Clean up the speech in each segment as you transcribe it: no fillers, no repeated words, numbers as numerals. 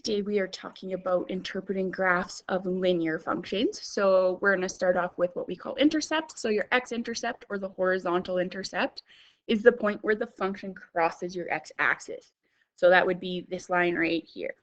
Today we are talking about interpreting graphs of linear functions. So we're going to start off with what we call intercept. So your x-intercept, or the horizontal intercept, is the point where the function crosses your x-axis. So that would be this line right here.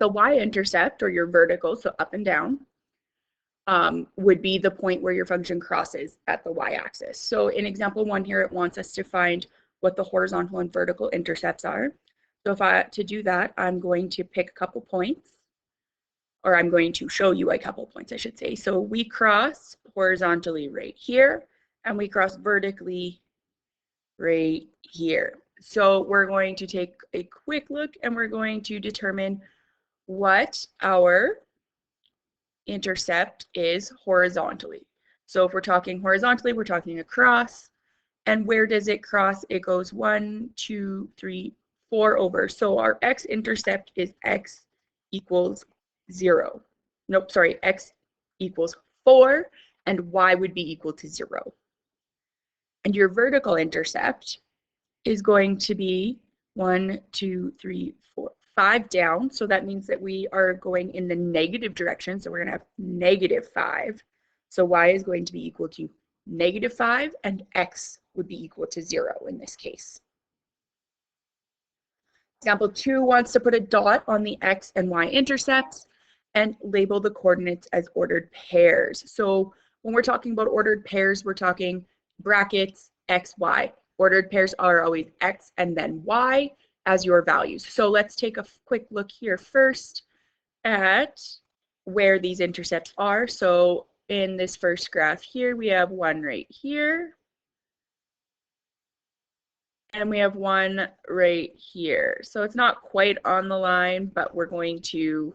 The y-intercept, or your vertical, so up and down, would be the point where your function crosses at the y-axis. So in example 1 here, it wants us to find what the horizontal and vertical intercepts are. So to do that, I'm going to pick a couple points, or I'm going to show you a couple points, I should say. So we cross horizontally right here, and we cross vertically right here. So we're going to take a quick look, and we're going to determine what our intercept is horizontally. So if we're talking horizontally, we're talking across. And where does it cross? It goes 1, 2, 3, 4 over. So our x-intercept is x equals 0. Nope, sorry, x equals 4, and y would be equal to 0. And your vertical intercept is going to be 1, 2, 3, 4, 5 down. So that means that we are going in the negative direction. So we're going to have -5. So y is going to be equal to -5, and x would be equal to 0 in this case. Example 2 wants to put a dot on the x and y intercepts and label the coordinates as ordered pairs. So when we're talking about ordered pairs, we're talking brackets x, y. Ordered pairs are always x and then y as your values. So let's take a quick look here first at where these intercepts are. So in this first graph here, we have one right here. And we have one right here. So it's not quite on the line, but we're going to,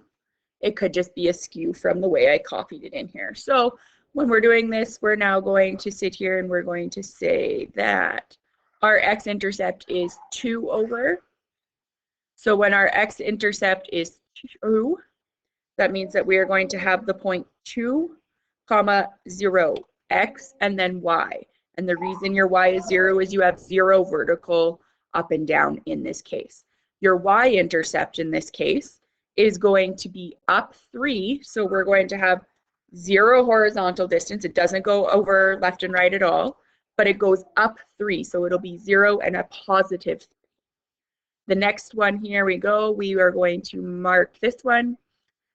it could just be askew from the way I copied it in here. So when we're doing this, we're now going to sit here and we're going to say that our x-intercept is 2 over. So when our x-intercept is 2, that means that we are going to have the point 2, 0, x, and then y. And the reason your y is 0 is you have 0 vertical up and down in this case. Your y-intercept in this case is going to be up 3. So we're going to have 0 horizontal distance. It doesn't go over left and right at all, but it goes up 3. So it'll be 0 and a positive 3. The next one, here we go. We are going to mark this one.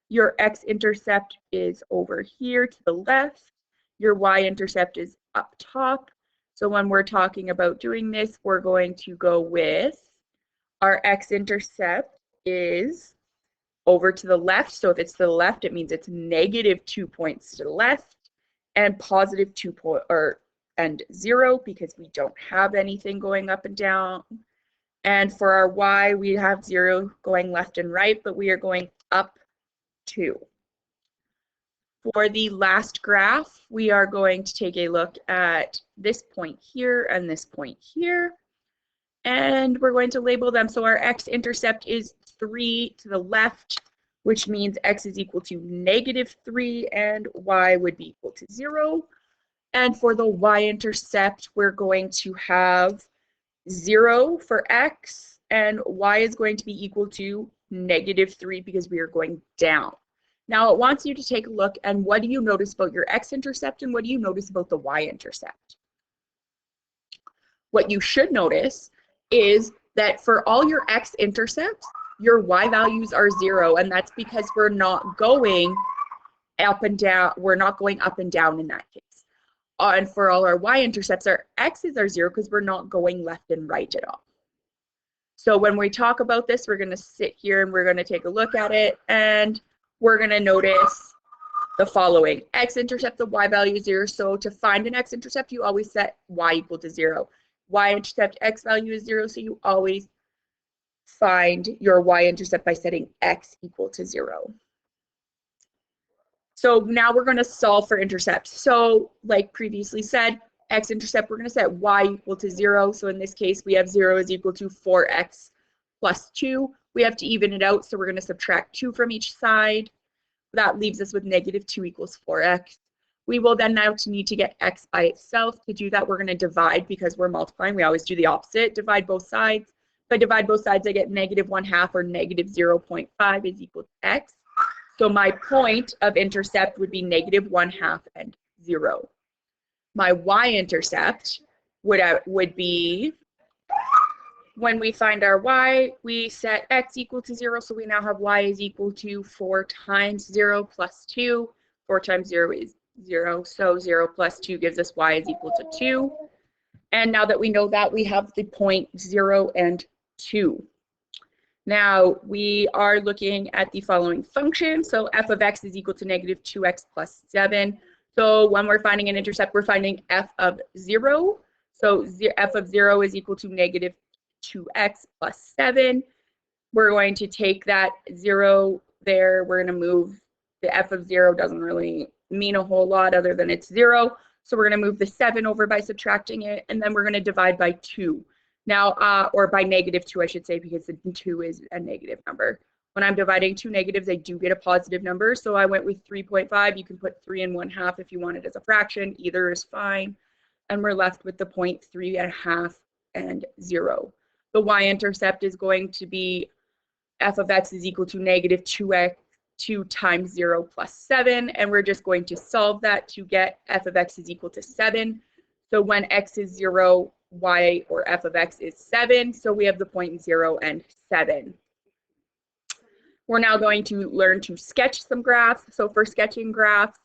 Your x-intercept is over here to the left. Your y-intercept is up top. So when we're talking about doing this, we're going to go with our x-intercept is over to the left. So if it's to the left, it means it's -2 points to the left and +2 and 0 because we don't have anything going up and down. And for our y, we have 0 going left and right, but we are going up 2. For the last graph, we are going to take a look at this point here and this point here, and we're going to label them. So our x-intercept is 3 to the left, which means x is equal to -3 and y would be equal to 0. And for the y-intercept, we're going to have 0 for x, and y is going to be equal to -3 because we are going down. Now it wants you to take a look, and what do you notice about your x-intercept and what do you notice about the y-intercept? What you should notice is that for all your x-intercepts, your y values are 0, and that's because we're not going up and down. We're not going up and down in that case. And for all our y-intercepts, our x's are 0 because we're not going left and right at all. So when we talk about this, we're going to sit here and we're going to take a look at it, and we're going to notice the following. X-intercept, the y value is 0. So to find an x-intercept, you always set y equal to 0. Y-intercept, x value is 0. So you always find your y-intercept by setting x equal to 0. So now we're going to solve for intercepts. So like previously said, x-intercept, we're going to set y equal to 0. So in this case, we have 0 is equal to 4x plus 2. We have to even it out, so we're going to subtract 2 from each side. That leaves us with -2 equals 4x. We will then now need to get x by itself. To do that, we're going to divide because we're multiplying. We always do the opposite, divide both sides. If I divide both sides, I get -1/2 or -0.5 is equal to x. So my point of intercept would be -1/2 and 0. My y-intercept would be, when we find our y, we set x equal to 0, so we now have y is equal to 4 times 0 plus 2. 4 times 0 is 0, so 0 plus 2 gives us y is equal to 2. And now that we know that, we have the point 0 and 2. Now we are looking at the following function. So f of x is equal to -2x plus 7. So when we're finding an intercept, we're finding f of 0. So f of 0 is equal to -2x plus 7. We're going to take that 0 there. We're going to move the f of 0, doesn't really mean a whole lot other than it's 0. So we're going to move the 7 over by subtracting it, and then we're going to divide by 2. Now, or by -2, I should say, because the 2 is a negative number. When I'm dividing two negatives, I do get a positive number. So I went with 3.5. You can put 3 1/2 if you want it as a fraction. Either is fine. And we're left with the point 3.5 and 0. The y-intercept is going to be f of x is equal to -2x 2 times 0 plus 7, and we're just going to solve that to get f of x is equal to 7. So when x is 0, y or f of x is 7, so we have the point 0 and 7. We're now going to learn to sketch some graphs. So for sketching graphs,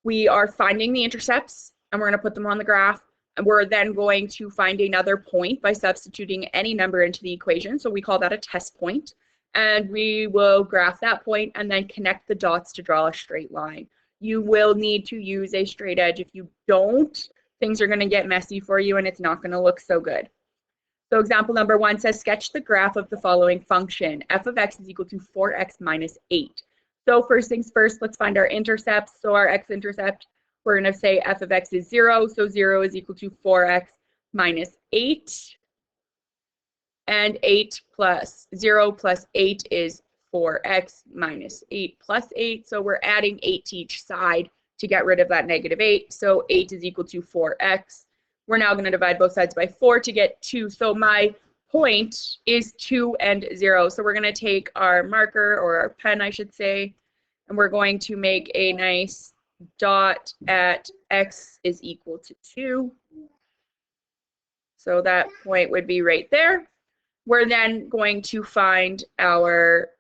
we are finding the intercepts, and we're going to put them on the graph, and we're then going to find another point by substituting any number into the equation. So we call that a test point. And we will graph that point and then connect the dots to draw a straight line. You will need to use a straight edge. If you don't, things are going to get messy for you and it's not going to look so good. So example number 1 says, sketch the graph of the following function. F of x is equal to 4x minus 8. So first things first, let's find our intercepts. So our x-intercept, we're going to say f of x is 0. So 0 is equal to 4x minus 8. And 8 plus 0 plus 8 is 4x minus 8 plus 8. So we're adding 8 to each side to get rid of that -8. So 8 is equal to 4x. We're now going to divide both sides by 4 to get 2. So my point is 2 and 0. So we're going to take our marker, or our pen, I should say, and we're going to make a nice dot at x is equal to 2. So that point would be right there. We're then going to find our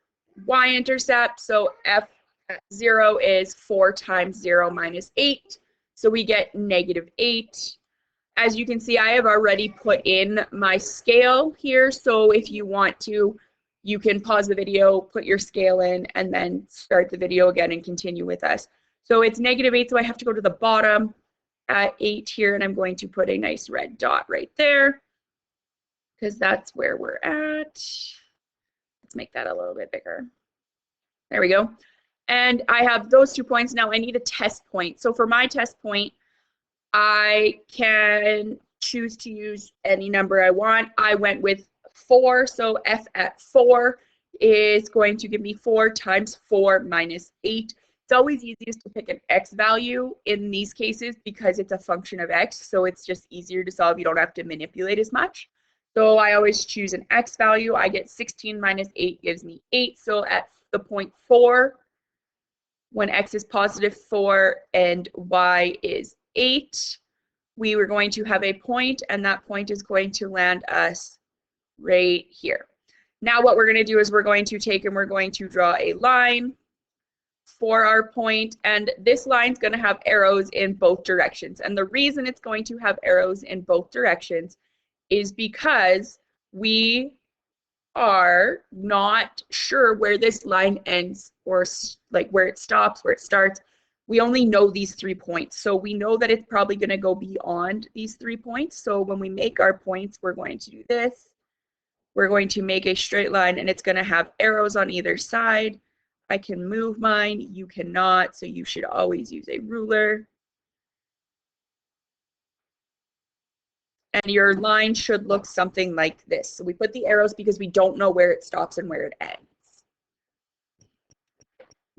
y-intercept. So f at 0 is 4 times 0 minus 8. So we get -8. As you can see, I have already put in my scale here. So if you want to, you can pause the video, put your scale in, and then start the video again and continue with us. So it's -8, so I have to go to the bottom at 8 here, and I'm going to put a nice red dot right there, because that's where we're at. Let's make that a little bit bigger. There we go. And I have those 2 points. Now I need a test point. So for my test point, I can choose to use any number I want. I went with 4. So f at 4 is going to give me 4 times 4 minus 8. It's always easiest to pick an x value in these cases because it's a function of x. So it's just easier to solve. You don't have to manipulate as much. So I always choose an x value. I get 16 minus 8 gives me 8. So at the point 4, when x is positive 4 and y is 8, we were going to have a point, and that point is going to land us right here. Now what we're going to do is we're going to take and we're going to draw a line for our point, and this line is going to have arrows in both directions. And the reason it's going to have arrows in both directions is because we are not sure where this line ends, or like where it stops, where it starts. We only know these 3 points. So we know that it's probably going to go beyond these 3 points. So when we make our points, we're going to do this. We're going to make a straight line, and it's going to have arrows on either side. I can move mine, you cannot, so you should always use a ruler. And your line should look something like this. So we put the arrows because we don't know where it stops and where it ends.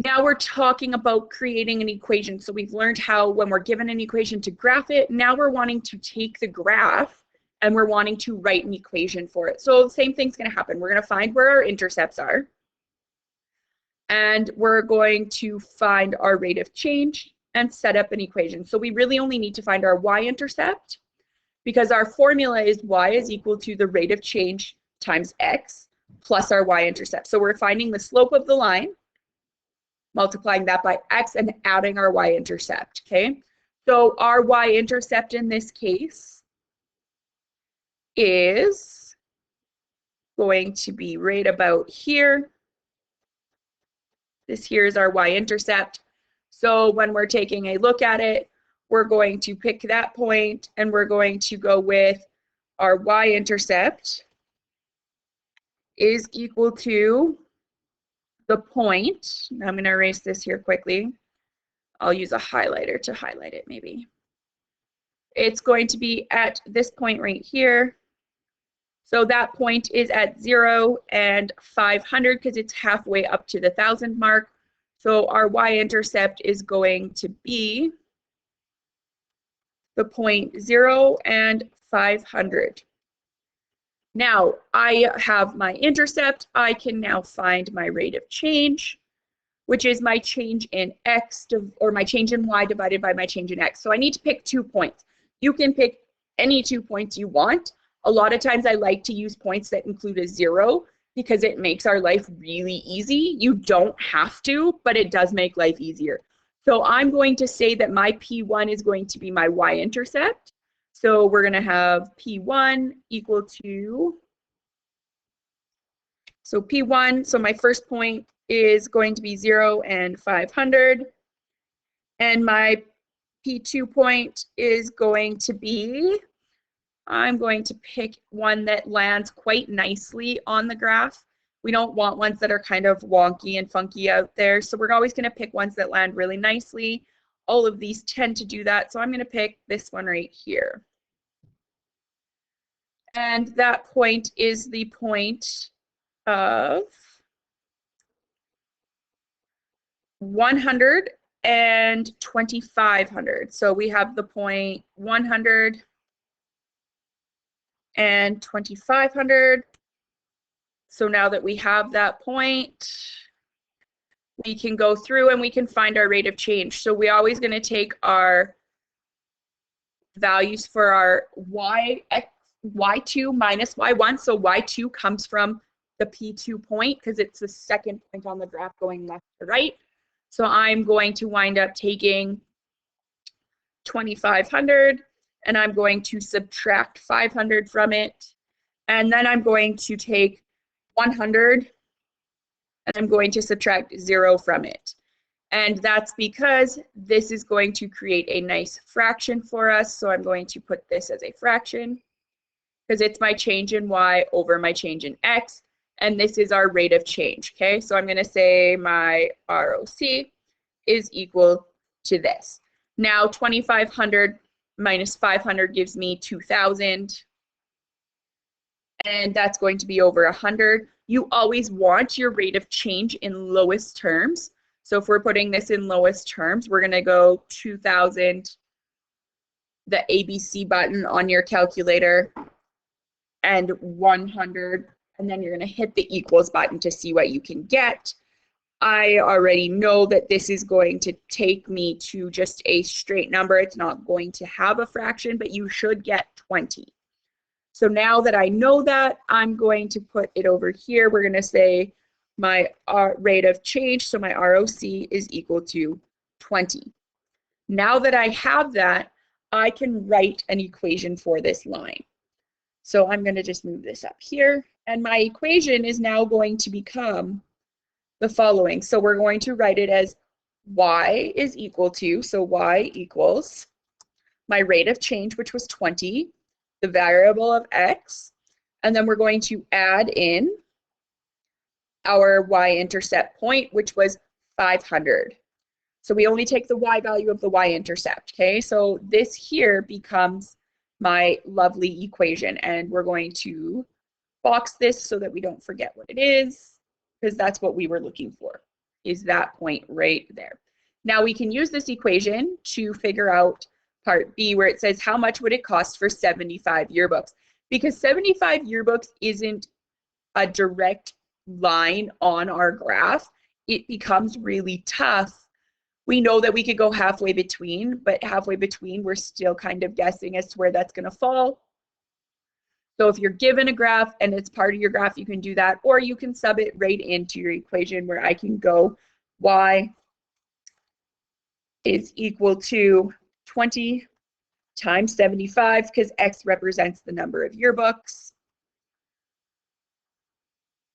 Now we're talking about creating an equation. So we've learned how, when we're given an equation, to graph it. Now we're wanting to take the graph and we're wanting to write an equation for it. So the same thing's going to happen. We're going to find where our intercepts are, and we're going to find our rate of change and set up an equation. So we really only need to find our y-intercept, because our formula is y is equal to the rate of change times x plus our y-intercept. So we're finding the slope of the line, multiplying that by x, and adding our y-intercept, okay? So our y-intercept in this case is going to be right about here. This here is our y-intercept. So when we're taking a look at it, we're going to pick that point, and we're going to go with our y-intercept is equal to the point. I'm going to erase this here quickly. I'll use a highlighter to highlight it maybe. It's going to be at this point right here. So that point is at 0 and 500 because it's halfway up to the 1,000 mark. So our y-intercept is going to be the point 0 and 500. Now I have my intercept. I can now find my rate of change, which is my change in x, or my change in y divided by my change in x. So I need to pick 2 points. You can pick any 2 points you want. A lot of times I like to use points that include a 0 because it makes our life really easy. You don't have to, but it does make life easier. So I'm going to say that my P1 is going to be my y-intercept. So we're going to have P1 equal to, so P1, so my first point is going to be 0 and 500. And my P2 point is going to be, I'm going to pick one that lands quite nicely on the graph. We don't want ones that are kind of wonky and funky out there. So we're always going to pick ones that land really nicely. All of these tend to do that. So I'm going to pick this one right here. And that point is the point of 100 and 2,500. So we have the point 100 and 2,500. So now that we have that point, we can go through and we can find our rate of change. So we're always going to take our values for our y2 minus y1. So y2 comes from the P2 point because it's the second point on the graph going left to right. So I'm going to wind up taking 2,500, and I'm going to subtract 500 from it. And then I'm going to take 100, and I'm going to subtract 0 from it. And that's because this is going to create a nice fraction for us. So I'm going to put this as a fraction because it's my change in y over my change in x. And this is our rate of change, okay? So I'm going to say my ROC is equal to this. Now 2,500 minus 500 gives me 2,000. And that's going to be over 100. You always want your rate of change in lowest terms. So if we're putting this in lowest terms, we're going to go 2,000, the ABC button on your calculator, and 100. And then you're going to hit the equals button to see what you can get. I already know that this is going to take me to just a straight number. It's not going to have a fraction, but you should get 20. So now that I know that, I'm going to put it over here. We're going to say my rate of change, so my ROC is equal to 20. Now that I have that, I can write an equation for this line. So I'm going to just move this up here. And my equation is now going to become the following. So we're going to write it as y is equal to, so y equals my rate of change, which was 20, the variable of x, and then we're going to add in our y-intercept point, which was 500. So we only take the y value of the y-intercept, okay? So this here becomes my lovely equation, and we're going to box this so that we don't forget what it is, because that's what we were looking for, is that point right there. Now we can use this equation to figure out part B, where it says how much would it cost for 75 yearbooks. because 75 yearbooks isn't a direct line on our graph, it becomes really tough. We know that we could go halfway between, but halfway between, we're still kind of guessing as to where that's going to fall. So if you're given a graph and it's part of your graph, you can do that, or you can sub it right into your equation where I can go y is equal to 20 times 75, because x represents the number of yearbooks,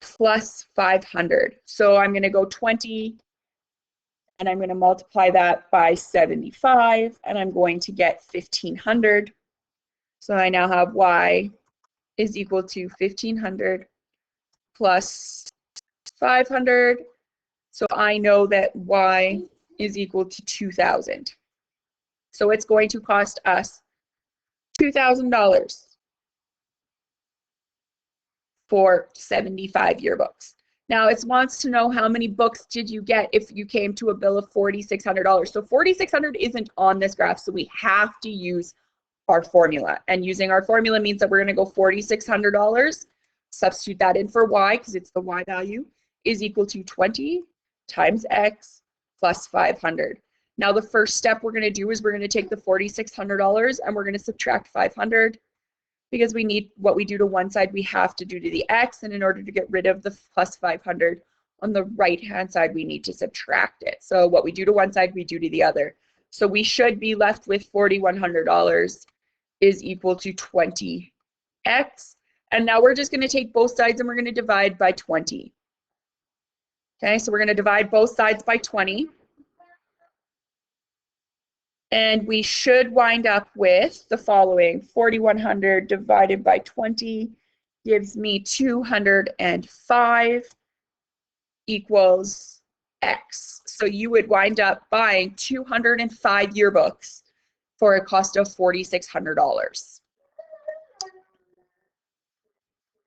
plus 500. So I'm going to go 20, and I'm going to multiply that by 75, and I'm going to get 1,500. So I now have y is equal to 1,500 plus 500. So I know that y is equal to 2,000. So it's going to cost us $2,000 for 75 yearbooks. Now it wants to know how many books did you get if you came to a bill of $4,600. So 4,600 isn't on this graph, so we have to use our formula. And using our formula means that we're going to go $4,600, substitute that in for y because it's the y value, is equal to 20 times x plus 500. Now the first step we're going to do is we're going to take the $4,600 and we're going to subtract 500, because we need what we do to one side, we have to do to the x, and in order to get rid of the plus 500 on the right hand side, we need to subtract it. So what we do to one side, we do to the other. So we should be left with $4,100 is equal to 20x. And now we're just going to take both sides and we're going to divide by 20. Okay, so we're going to divide both sides by 20. And we should wind up with the following. 4,100 divided by 20 gives me 205 equals x. So you would wind up buying 205 yearbooks for a cost of $4,600.